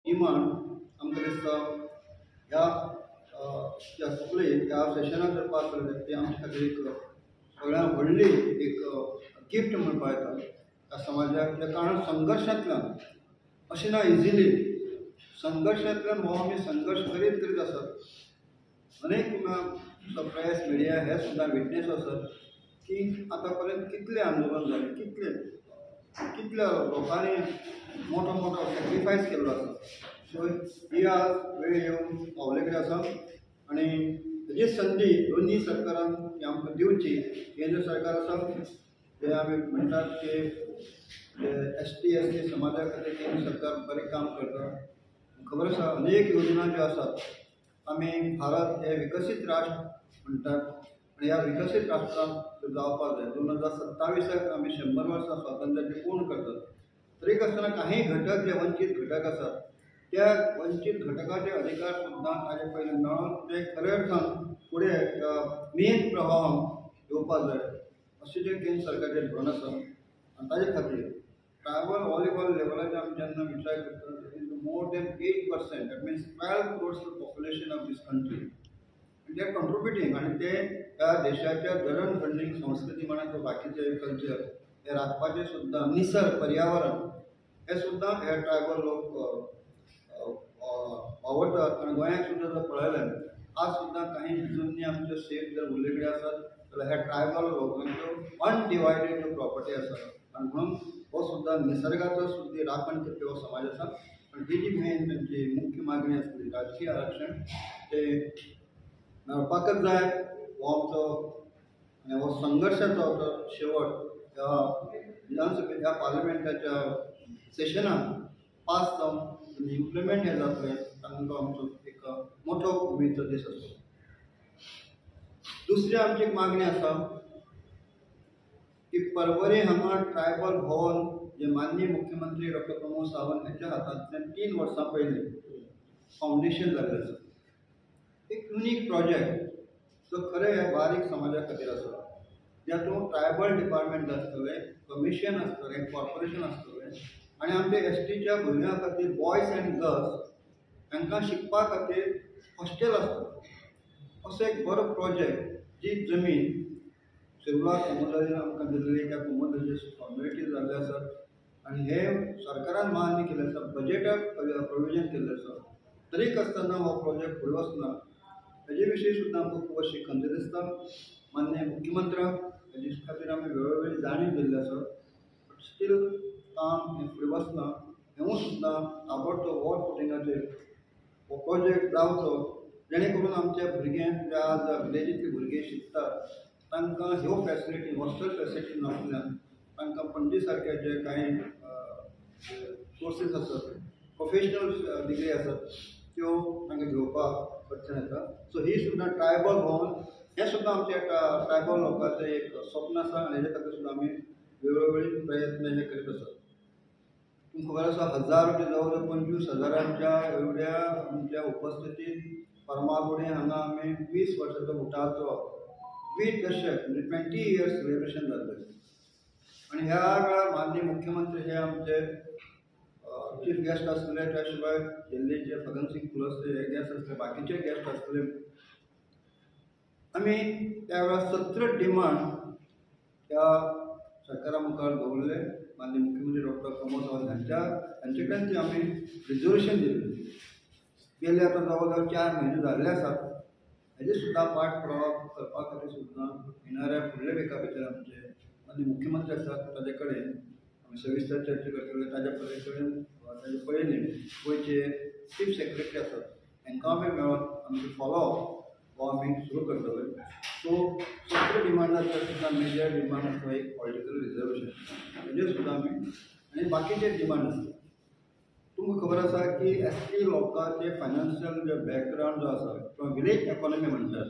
Demand आमकां दिसता ह्या ज्या सगळे ह्या सेशनाक जर पास जाले ती आमचे खातीर एक सगळ्यांत व्हडली एक गिफ्ट म्हणपा येता ह्या समाजाक. त्या कारण संघर्शांतल्यान अशें ना इजिली संघर्शांतल्यान हो आमी संघर्श करीत करीत आसात. अनेक प्रेस मिडिया हे सुद्दां विटनेस आसात की आतां पर्यंत कितले आंदोलन जाले, कितल्या लोकांनी मोठो मोठो सॅक्रिफायस केल्लो आसा. सो ही आज वेळ येवन पावले कडेन आसा आनी हेजी संदी दोन्ही सरकारांक आमकां दिवची. केंद्र सरकार आसा जे आमी म्हणटात की ST SC समाजा खातीर केंद्र सरकार बरें काम करता. खबर आसा अनेक योजना ज्यो आसात. आमी भारत हे विकसीत राष्ट्र म्हणटात आनी ह्या विकसीत राष्ट्रांत जावपाक जाय. 2027 आमी 100 वर्सां स्वातंत्र्याची पूर्ण करतात. तरीक आसतना काही घटक जे वंचीत घटक आसात त्या वंचीत घटकाचे अधिकार सुद्दां ताजे पयलीं मेळोन ते खऱ्या अर्थान फुडें मेन प्रभावान येवपाक जाय अशें जें केंद्र सरकारचें धोरण आसा. आनी ताजे खातीर ट्रायबल व्हॉलीबॉल लेवलाचेर आमी जेन्ना विचार करता more than 8%, that means 12 crores population of this country they are contributing आनी ते त्या देशाच्या जडणघडणीक संस्कृती म्हणा बाकीचे कल्चर हे राखपाचे सुद्दां निसर्ग पर्यावरण हे सुद्दां हे ट्रायबल लोक आवडटात. आनी गोंयांत सुद्दां जर पळयलें आज सुद्दां काही जुनी आमचे स्टेट जर उरले कडेन आसात जाल्यार ह्या ट्रायबल लोकांच्यो अनडिवायडेड ज्यो प्रॉपर्टी आसा आनी म्हणून हो सुद्दां निसर्गाचो सुद्दां राखण करपी हो समाज आसा. आनी ही जी मेन तांची मुख्य मागणी आसली राजकीय आरक्षण ते मेळपाकच जाय. हो आमचो हो संघर्शाचो शेवट ह्या विधानसभे ह्या पार्लिमेंटाच्या सेशनान पास जावन इम्प्लिमेंट हे जातलें तांकां आमचो एक मोठो उमेदीचो दीस आसलो. दुसरी आमची एक मागणी आसा की परवरी हांगा ट्रायबल भवन जे माननीय मुख्यमंत्री डॉक्टर प्रमोद सावंत हांच्या हातांतल्यान 3 वर्सां पयलीं फावंडेशन जाल्लें आसा. एक युनीक प्रोजेक्ट जो खरे ह्या बारीक समाजा खातीर आसा. ज्यातून ट्रायबल डिपार्टमेंट आसतलें, कमिशन आसतलें, कॉर्पोरेशन आसतलें आनी आमच्या STच्या भुरग्यां खातीर बॉयज एंड गर्ल्स तांकां शिकपा खातीर हॉस्टेल आसतलें. असो एक बरो प्रोजेक्ट जी जमीन शिरवळा कोमोदारीन आमकां दिल्ली त्या कोमोदारीचे फॉर्मेलिटीज जाल्ले आसात आनी हे सरकारान मान्य केल्ले आसा, बजेटाक प्रोविजन केल्लें आसा. तरीक आसतना हो प्रोजेक्ट फुडें वचना हेजे विशीं सुद्दां आमकां खूब अशी खंत दिसता. माननीय मुख्यमंत्र्याक हेजे खातीर आमी वेळोवेळी जाणीव दिल्ली आसा. बट स्टील काम हें फुडें वचना. हेवूय सुद्दां ताबडतोब वॉर फुटिंगाचेर हो प्रोजेक्ट जावचो जेणे करून आमचे भुरगे जे आज विलेजींतले भुरगे शिकतात तांकां ह्यो फॅसिलिटी हॉस्टेल फॅसिलिटी नासल्यान तांकां पणजी सारके जे कांय कोर्सीस आसात, प्रोफेशनल डिग्री आसात त्यो तांकां घेवपाक अडचण येता. सो ही सुद्दां ट्रायबल भवन हें सुद्दां आमच्या ट्रायबल लोकांचें एक स्वप्न आसा आनी हेजे खातीर सुद्दां आमी वेळोवेळी प्रयत्न हे करीत आसात. तुमकां खबर आसा 1000 जवळ 25,000च्या एवढ्या आमच्या उपस्थितीत फर्मागुडी हांगा आमी 20 वर्सांचो उठावाचो 20 दशक म्हणजे 20 इयर्स सेलिब्रेशन जाल्लें. आनी ह्या वेळार माननीय मुख्यमंत्री हे आमचे चीफ गेस्ट आसले. त्या शिवाय दिल्लीचे फगनसिंग कुलस्ते हे गेस्ट आसले, बाकीचे गेस्ट आसले. आमी त्या वेळार 17 डिमांड त्या सरकारा मुखार दवरले. माननीय मुख्यमंत्री डॉक्टर प्रमोद सावंत हांचे कडेन ती आमी रिजोल्युशन दिल्लें. गेले आतां जवळ जवळ 4 म्हयने जाल्ले आसात. हेजे सुद्दां पाठपुरावो करपा खातीर सुद्दां येणाऱ्या फुडल्या विका भितर आमचे माननीय मुख्यमंत्री आसात ताजे कडेन आमी सविस्तर चर्चा करतले. ताजे कडेन ताजे पयलीं गोंयचे चीफ सेक्रेटरी आसात हांकां आमी मेळोन आमचे फॉलोअप हो आमी सुरू करतले. सो 17 डिमांडाचो सुद्दां मेजर डिमांड आसा एक पॉलिटिकल रिजर्वेशन हेजे सुद्दां आमी आनी बाकीचे डिमांड आसा. तुमकां खबर आसा की ST लोकांचे फायनान्शियल जे बॅकग्रावंड जो आसा किंवा विलेज इकॉनॉमी म्हणटात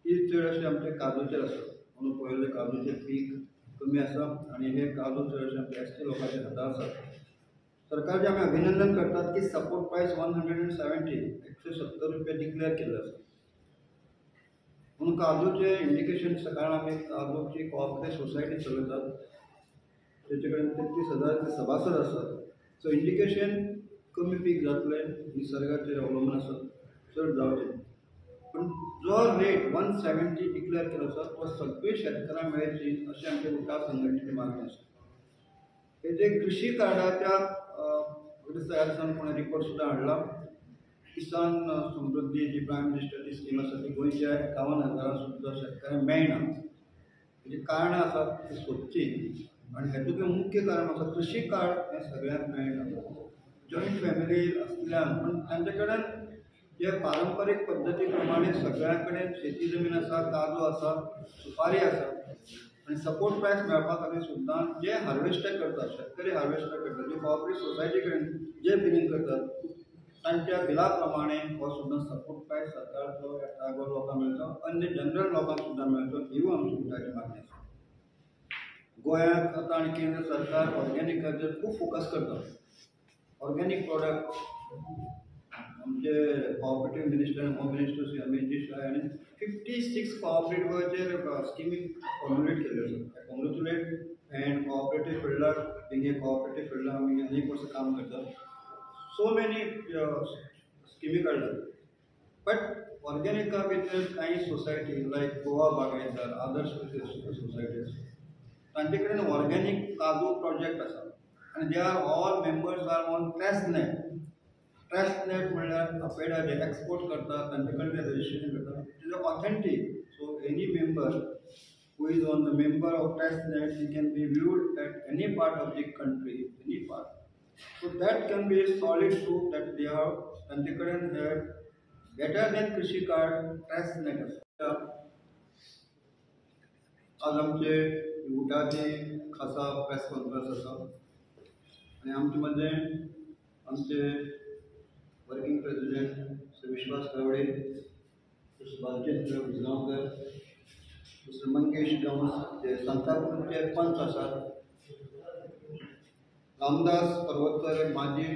ती चड अशें आमचे काजूचेर आसा. म्हणून पयले काजूचे पीक कमी आसा आनी हे काजू चड अशें आमच्या ST लोकांच्या हातांत आसा. सरकारचे आमी अभिनंदन करतात की सपोर्ट प्रायस 170 रुपया डिक्लेअर केल्लो आसा. म्हणून काजूचे इंडिकेशन सकाळ आमी काजूची कोऑपरेटिव्ह सोसायटी चलयतात. तेचे कडेन 33,000 सभासद आसात. सो इंडिकेशन कमी पीक जातले, निसर्गाचेर अवलंबून आसा, चड जावचे. पण जो रेट 170 डिक्लेअर केलो आसा तो सगळे शेतकारांक मेळची अशें आमच्या उठाव संघटनेची मागणी आसा. हे जे कृषी कार्डाच्या कोणी रिपोर्ट सुद्दां हाडला. किसान समृद्धी जी प्रायम मिनिस्टरची स्कीम आसा ती गोंयच्या 51,000 सुद्दां शेतकाऱ्यांक मेळना. हेजी कारणां आसात ती सोदची आनी हेतूंतलें मुख्य कारण आसा कृषी कार्ड हें सगळ्यांक मेळना. जॉयंट फॅमिली आसल्यान पण तांचे कडेन जे पारंपारीक पद्दती प्रमाणे सगळ्या कडेन शेती जमीन आसा, काजू आसा, सुपारी आसा आनी सपोर्ट प्रायस मेळपा खातीर सुद्दां जे हार्वेस्टर करतात, शेतकरी हार्वेस्टर करतात, जे कॉपरेटीव सोसायटी कडेन जे बिलींग करतात तांच्या बिला प्रमाणे हो सुद्दां सपोर्ट प्रायस सरकारचो ट्रायबल लोकांक मेळचो, अन्य जनरल लोकांक सुद्दां मेळचो, ही आमची उठाची मागणी आसा. गोंयांत आतां आनी केंद्र सरकार ऑर्गेनिकाचेर खूब फोकस करता. ऑर्गेनिक प्रोडक्ट आमचे cooperative minister, home minister Shri Amit ji Shah हांणी 56 कॉपरेटिव्हाचेर स्किमी फॉर्म्युलेट केल्ल्यो आसा. कॉंग्रेच्युलेट एंड कॉपरेटीव फिल्डार तेंगे कॉपरेटीव फिल्डार आमी अनेक वर्सां काम करतात. सो मेनी स्किमी काडल्यात. बट ऑर्गेनिका भितर कांय सोसायटी लायक गोवा बागायतार, आदर्श सोसायटीज तांचे कडेन ऑर्गेनिक काजू प्रोजेक्ट आसा आनी they are all members are on Tracenet. Tracenet म्हणल्यार अपेडा जे एक्सपोर्ट करतात तांचे कडेन ते रजिस्ट्रेशन करतात. It is authentic. So any member who is on the member of TestNet, he can be viewed at any part of the country, any part. So that can be a solid proof that they are and they couldn't have better than Krishi card TestNet. आज आमचे उठाचे खासा press conference आसा आनी आमचे मदले आमचे working president Shri विश्वास गावडे, श्री बालचंद्र उजगांवकर, श्री मंगेश गांवस जे सांतापूरचे पंच आसात, रामदास पर्वतकर माजी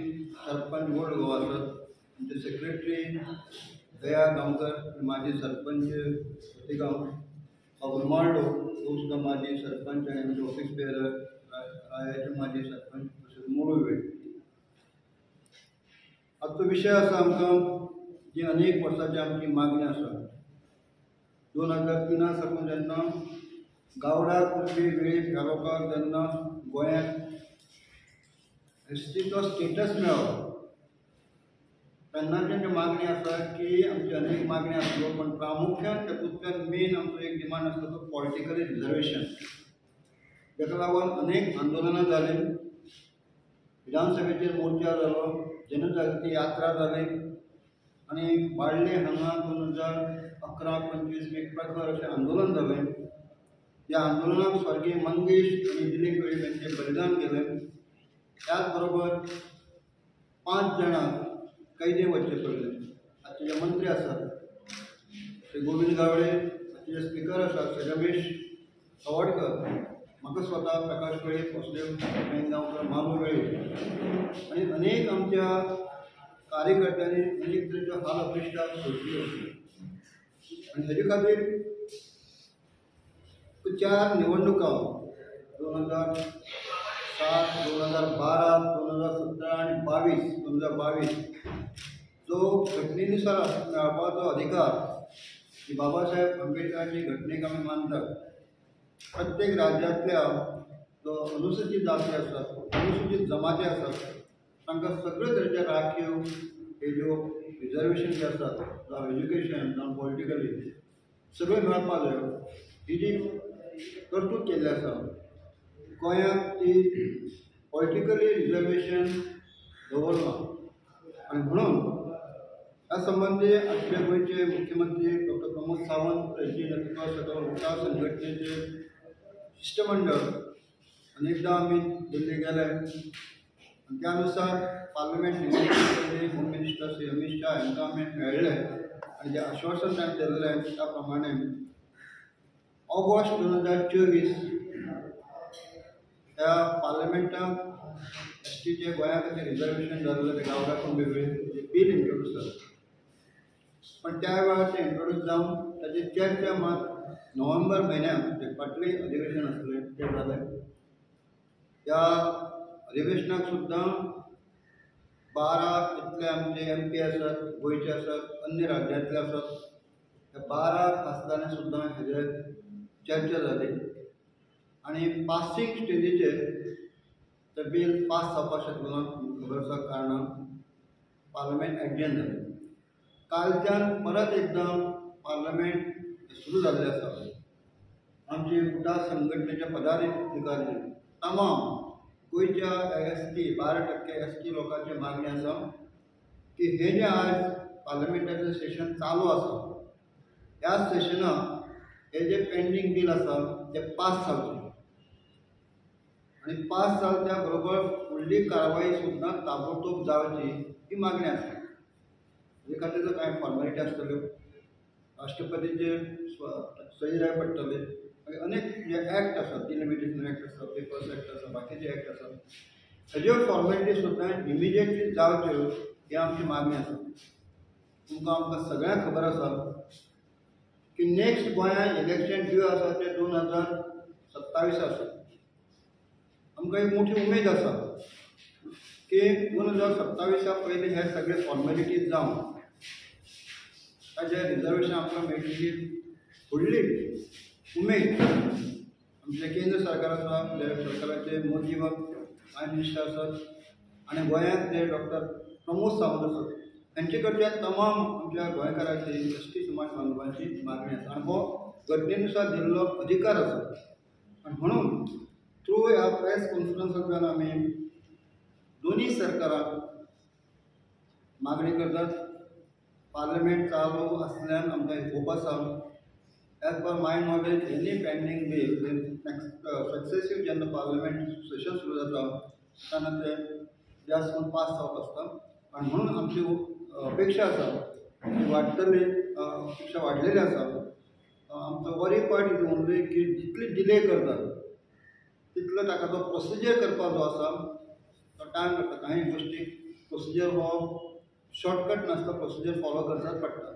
सरपंच गोल्ड गोवा आसात, आमचे सेक्रेटरी दया गांवकर माजी सरपंच खोतीगांव, अग्रमाल्डो तो सुद्दां माजी सरपंच आनी आमचे ऑफिस बेरर रायाचे माजी सरपंच तशेंच मुळवे. आजचो विशय आसा आमकां जी अनेक वर्सांची आमची मागणी आसा. 2003 साकून जेन्ना गावडा कुणबी वेळीप ह्या लोकांक जेन्ना गोंयांत एसटीचो स्टेटस मेळ्ळो तेन्नाची मागणी आसा की आमची अनेक मागणी आसल्यो पण प्रामुख्यान तातूंतल्यान मेन आमचो एक डिमांड आसलो तो पॉलिटिकल रिजर्वेशन. ताका लागून अनेक आंदोलनां जाली, विधानसभेचेर मोर्चा जालो, जनजागृती यात्रा जाली आनी बाळ्ळे हांगा 2011-25 एक प्रखर अशें आंदोलन जालें. ह्या आंदोलनाक स्वर्गीय मंगेश आनी दिलीप वेळीप हांचें बलिदान गेलें. त्याच बरोबर 5 जाणांक कैदे वचचे पडले. आजचे जे मंत्री आसात श्री गोविंद गावडे, आजचे जे स्पीकर आसात श्री रमेश सावडकर, म्हाका स्वता प्रकाश वेळीप, वसुदेव गांवकर, मालू वेळीप आनी अनेक आमच्या कार्यकर्त्यांनी अनेक तरेच्यो हाल अपेक्षा सोडल्यो आनी हेजे खातीर 4 निवडणुका 2007, 2012, 2017 आनी 2022 जो घटनेनुसार मेळपाचो अधिकार की बाबासाहेब आंबेडकरांची घटनेक आमी मानतात. प्रत्येक राज्यांतल्या जो अनुसूचित जाती आसात, अनुसूचित जमाती आसात तांकां सगळे तरेचे राखीव हे ज्यो रिजर्वेशन जे आसात जावं एज्युकेशन जावं पॉलिटिकली सगळे मेळपाक जाय ही जी तरतूद केल्ली आसा. गोंयांत ती पॉलिटिकली रिजर्वेशन दवरना आनी म्हणून ह्या संबंधी आमचे गोंयचे मुख्यमंत्री डॉक्टर प्रमोद सावंत हांची नेतृत्वाखाला उठाव संघटनेचे शिष्टमंडळ अनेकदां आमी दिल्ली गेले आनी त्या अनुसार पार्लिमेंट निवडणुके होम मिनिस्टर श्री अमित शाह हांकां आमी मेळ्ळे आनी जे आश्वासन ताणें दिल्लें त्या प्रमाणे ऑगस्ट 2024 ह्या पार्लिमेंटाक एसटीचे गोंया खातीर रिजर्वेशन जाल्लें तें गावडा कुणबी वेळीप बील इंट्रोड्यूस जालें. पण त्या वेळार तें इंट्रोड्यूस जावन ताची चर्चा मात नोव्हेंबर म्हयन्याक जे फाटलें अधिवेशन आसलें तें जालें. त्या अधिवेशनाक सुद्दां 12 इतले आमचे MP आसात, गोंयचे आसात, अन्य राज्यांतले आसात. त्या 12 खासदारांनी सुद्दां हेजेर चर्चा जाली आनी पासींग स्टेजीचेर तें बील पास जावपाक शकलें ना खबर आसा कारणान पार्लमेंट एडजर्न जालें. कालच्यान परत एकदां पार्लमेंट सुरू जाल्लें आसा. आमचे उडा संघटनेच्या पदाधिकारी तमाम गोंयच्या ST 12% ST लोकांची मागणी आसा की हे जे आज पार्लमेंटाचें सेशन चालू आसा ह्या सेशनाक हे जे पेंडींग बील आसा ते पास जावचें आनी पास जाल त्या बरोबर फुडली कारवाई सुद्दां ताबडतोब जावची ही मागणी आसा. हे खातीर कांय फॉर्मेलिटी आसतल्यो, राष्ट्रपतीचे सही जाय पडटले, अनेक जे ॲक्ट आसात, डिलिमिटेशन ॲक्ट आसा, पेपर्स ॲक्ट आसा, बाकीचे ॲक्ट आसात, हेज्यो फॉर्मेलिटी सुद्दां इमिजिएटली जावच्यो ही आमची मागणी आसा. आमकां सगळ्यांक खबर आसा की नेक्स्ट गोंयांत इलेक्शन ड्यू आसा तें 2027 आसा. आमकां एक मोठी उमेद आसा की 2027 पयलीं हे सगळे फॉर्मेलिटीज जावन ताजें रिजर्वेशन आमकां मेळटली व्हडली उमेद. आमचे केंद्र सरकार आसा, सरकाराचे मोदी व प्रायम मिनिस्टर आसात आनी गोंयांत जे डॉक्टर प्रमोद सावंत आसात हांचे कडच्यान तमाम आमच्या गोंयकारांची ST समाज बांदवांची मागणी आसा आनी हो घटनेनुसार दिल्लो अधिकार आसा. आनी म्हणून थ्रू ह्या प्रेस कॉन्फरन्सांतल्यान आमी दोन्ही सरकारांक मागणी करतात. पार्लमेंट चालू आसल्यान आमकां होप आसा as per my knowledge any pending bill successive जेन्ना पार्लमेंट सेशन सुरू जाता तेन्ना ते जास्त करून पास जावप आसता. आनी म्हणून आमची अपेक्षा आसा की वाडटली, अपेक्षा वाडलेली आसा. आमचो वरी पॉयंट इज ओनली की जितली डिले करतात तितलो ताका तो प्रोसिजर करपाक जो आसा तो टायम लागता. कांय गोश्टी प्रोसिजर हो शॉर्टकट नासता, प्रोसिजर फॉलो करचाच पडटा.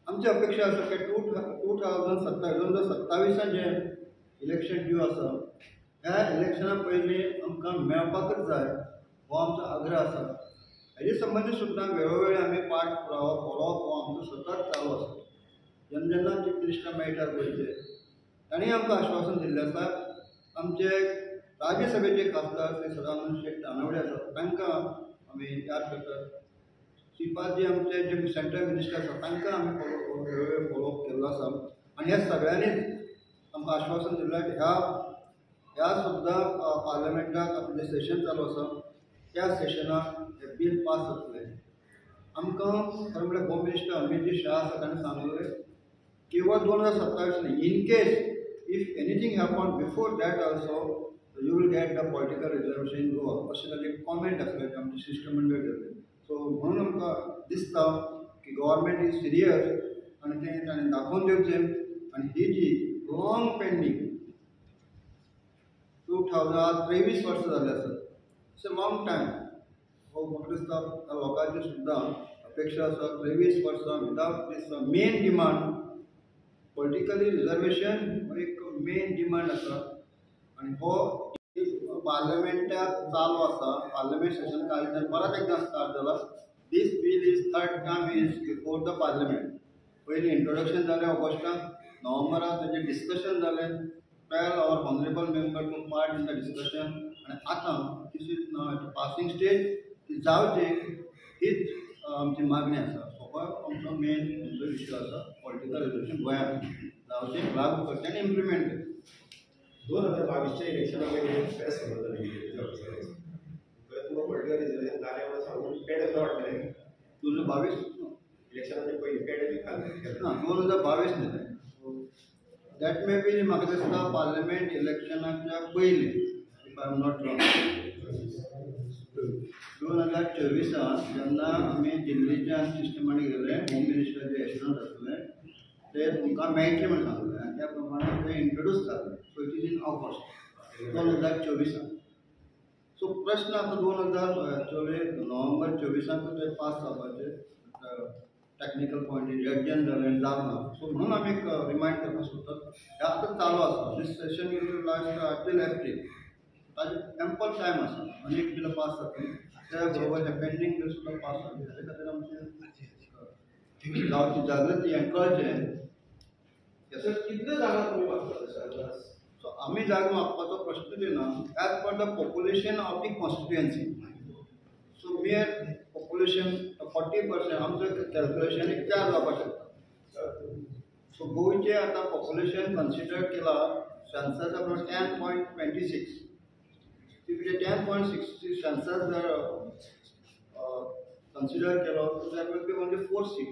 आमची अपेक्षा आसा की 2027 जे इलेक्शन ड्यू आसा ह्या इलेक्शना पयलीं आमकां मेळपाकच जाय हो आमचो आग्रह आसा. हेजे संबंदी सुद्दां वेळोवेळी आमी पाठ पुरावो फॉलोअप हो आमचो सतत चालू आसा. जेन्ना जेन्ना चीफ मिनिस्टर मेळटात गोंयचे तांणी आमकां आश्वासन दिल्लें आसा. आमचे राज्यसभेचे खासदार श्री सदानंद शेट तानावडे आसात तांकां आमी याद करतात. श्रीपाद जी आमचे जे सेंट्रल मिनिस्टर आसा तांकां आमी वेळोवेळी फॉलोअप केल्लो आसा. आनी ह्या सगळ्यांनीच आमकां आश्वासन दिल्लें ह्या सुद्दां पार्लमेंटाक आपलें सेशन चालू आसा त्या सेशनाक हे बील पास जातलें. आमकां खरें म्हळ्यार होम मिनिस्टर अमित जी शाह आसा ताणें सांगलें केवळ 2027 न्ही, in case if anything happened before that also you will get the political reservation in Goa अशें ताजें कॉमेंट आसलें तें आमचें शिष्टमंडळ केल्लें. सो म्हणून आमकां दिसता की गव्हर्मेंट इज सिरियस आनी तें ताणें दाखोवन दिवचें. आनी ही जी लॉंग पेंडींग 2023 वर्सां जालें आसा, इट्स अ लॉंग टायम. हो म्हाका दिसता लोकांची सुद्दां अपेक्षा आसा 23 वर्सां विदाउट दीस मेन डिमांड पॉलिटिकली रिजर्वेशन हो एक मेन डिमांड आसा. आनी हो पार्लमेंटाक चालू आसा. पार्लमेंट सेशन कालच्यान परत एकदां स्टार्ट जाला. This bill is third term is before the parliament. पयलीं इंट्रोडक्शन जालें ऑगस्टाक, नोव्हेंबराक तेजें डिस्कशन जालें. 12 our honourable member to part in the discussion आनी आतां this is now at passing stage. ती जावची हीच आमची मागणी आसा. हो आमचो मेन विशय आसा. पॉलिटिकल रिजर्वेशन गोंयांत जावचें, लागू करचें आनी इम्प्लिमेंट करचें. 2022च्या इलेक्शना पयलीं प्रेस खबर जाली पॉलिटिकल रिजर्वेशन जालें म्हणून सांगून पेडे वाटलें. 2022 इलेक्शनाचे पयलीं पेडे बी खाल्ले ना 2022 न्ही तें. दॅट मे बी म्हाका दिसता पार्लमेंट इलेक्शनाच्या पयलीं if I am not wrong 2024 जेन्ना आमी दिल्लीच्यान सिस्टमाटीक गेले होम मिनिस्टर जे एस्ट्रोनॉट आसले ते तुमकां मेळटले म्हणून सांगलें आनी त्या प्रमाणे ते इंट्रोड्यूस जाले. So it is in August 2024. So प्रश्न आतां 2024 नोव्हेंबर 24 ते पास जावपाचे टॅक्निकल पॉयंट एडजन जालें जावना. सो म्हणून आमी एक रिमायंड करपाक सोदतात हें आतां चालू आसा. This session will last till April. ताजे एम्पल टायम आसा. आनी एक बिलां पास जातलीं. त्या बरोबर हे पेंडिंग बिल सुद्दां पास जालें त्या खातीर आमचें गांवची जागृती हें कळचें. सर कितले जागा तुम्ही मागता तशें? सो आमी जागा मागपाचो प्रश्न दिना as per the population of the constituency. So मेर पॉप्युलेशन 40% आमचं कॅल्क्युलेशन एक 4 जावपाक शकता. सो गोंयचें आतां पॉप्युलेशन कन्सिडर केला सेन्सस प्रमाण 10.26. इफ ते 10.66 सेन्सस जर कन्सिडर केलो दॅट विल बी ओन्ली 4-6.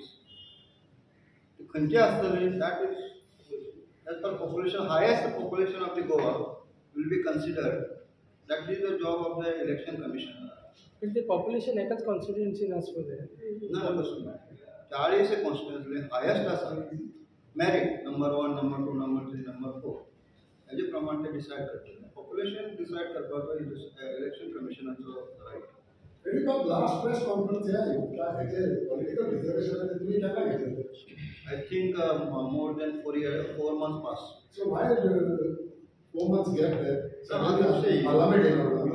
खंयचे आसतले that is as per population, highest population of the Goa will be considered. That is the job of the election commission. But the population एकच constituency नसमध्ये. ना तसं नाही. 40 constituency highest असा merit number 1, number 2, number 3, number 4. याचे प्रमाण ते decide करतात. Population decide करपाचो election commissionaचो right. Maybe the last press conference है क्या है कि political reservation है तुम्ही क्या घेतले? I think more than 4 months passed. So why 4 months gap there? So you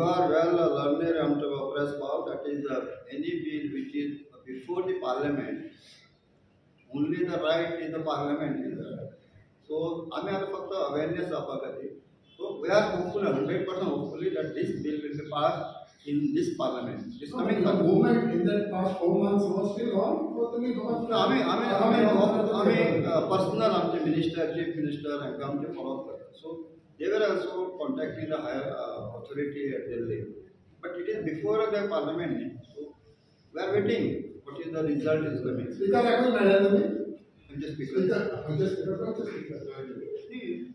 are well learned amto press power that is any bill which is before the parliament, only the right is the parliament. So आम्ही आता फक्त awareness जावपाखातीर. So we are hopeful 100% hopefully that this bill will be passed in this parliament. This coming the movement in that past 4 months was still on. So तुम्ही आम्ही personal आमचे minister chief minister हांकां आमचे follow up करता. So they were also contacting the higher authority at Delhi. But it is before the parliament. So we are waiting. What is the result is coming. Speaker actually madam तुम्ही? Just speaker.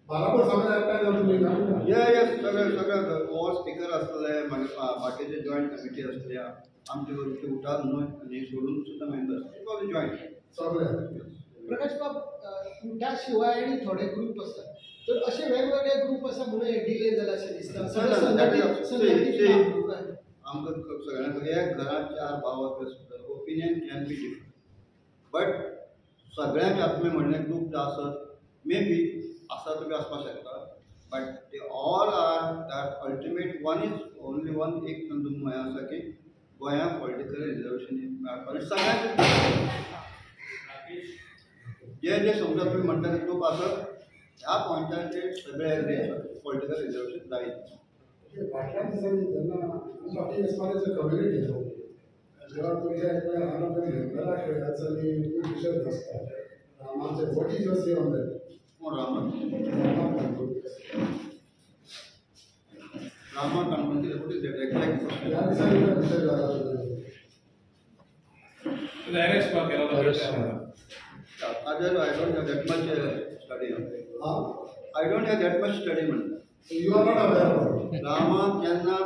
बराबर समज आता है तुम्ही ना? Yes, सगळं all speaker असले मागीर बाकीचे जॉईंट कमिटी असल्या आमचे वरचे उठाव न्हू आनी सोडून सुद्दां मेंबर इट वॉज जॉईंट सगळे. प्रकाश बाब त्या शिवाय आणि थोडे ग्रुप असतात तर असे वेगवेगळे ग्रुप असा म्हणून डिले जाला अशें दिसता. आमकां सगळ्यांक एक घरांत 4 भाव आसले सुद्दां opinion can be different. But सगळ्यांक आतां तुमी म्हणलें ग्रुप जे आसत मे बी आसा तुमी आसपाक शकता. But they all are that ultimate one is only one एक तुमकां हें आसा की गोंयांत पॉलिटिकल रिजर्वेशन मेळपाक सगळ्यांक जे समजा तुम्ही म्हणटा ग्रुप आसत ह्या पॉयंटाचेर सगळे पॉलिटिकल रिजर्वेशन जायत. फाटल्या दिसांनी जेन्ना फाटी एस्पारेचे कम्युनिटी जेव्हा तुमच्या मेंबरा खेळाचानी खूब विशय आसता रामाचे what is your say on that? कोण रामन काणकोणचे वॉट इज दॅट एक्झॅक्ट ह्या दिसांनी विशय जाला Other, I don't have that much study on it. I don't have that much study on it. So you are not aware of it? Rama, jenna,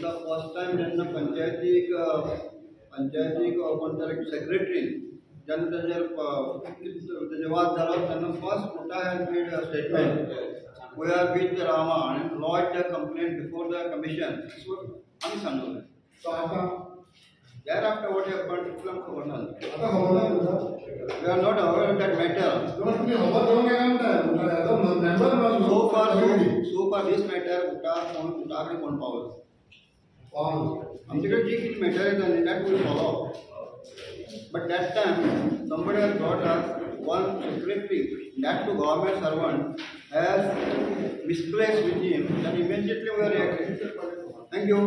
the first time jenna panchayatik secretary, jenna the Jawad Dalal, jenna first Kutta has made a statement. We are with Rama and lodged a complaint before the commission. This was unsanded. So after thereafter, what happened? Islam Governor. We are not aware of that matter. So far this matter, Uttar power. आमच्याकडे जी किती matter is that will follow. But that time, somebody has brought us one secretary, that to government servant, has misplaced with him, and immediately we are reacting. Thank you.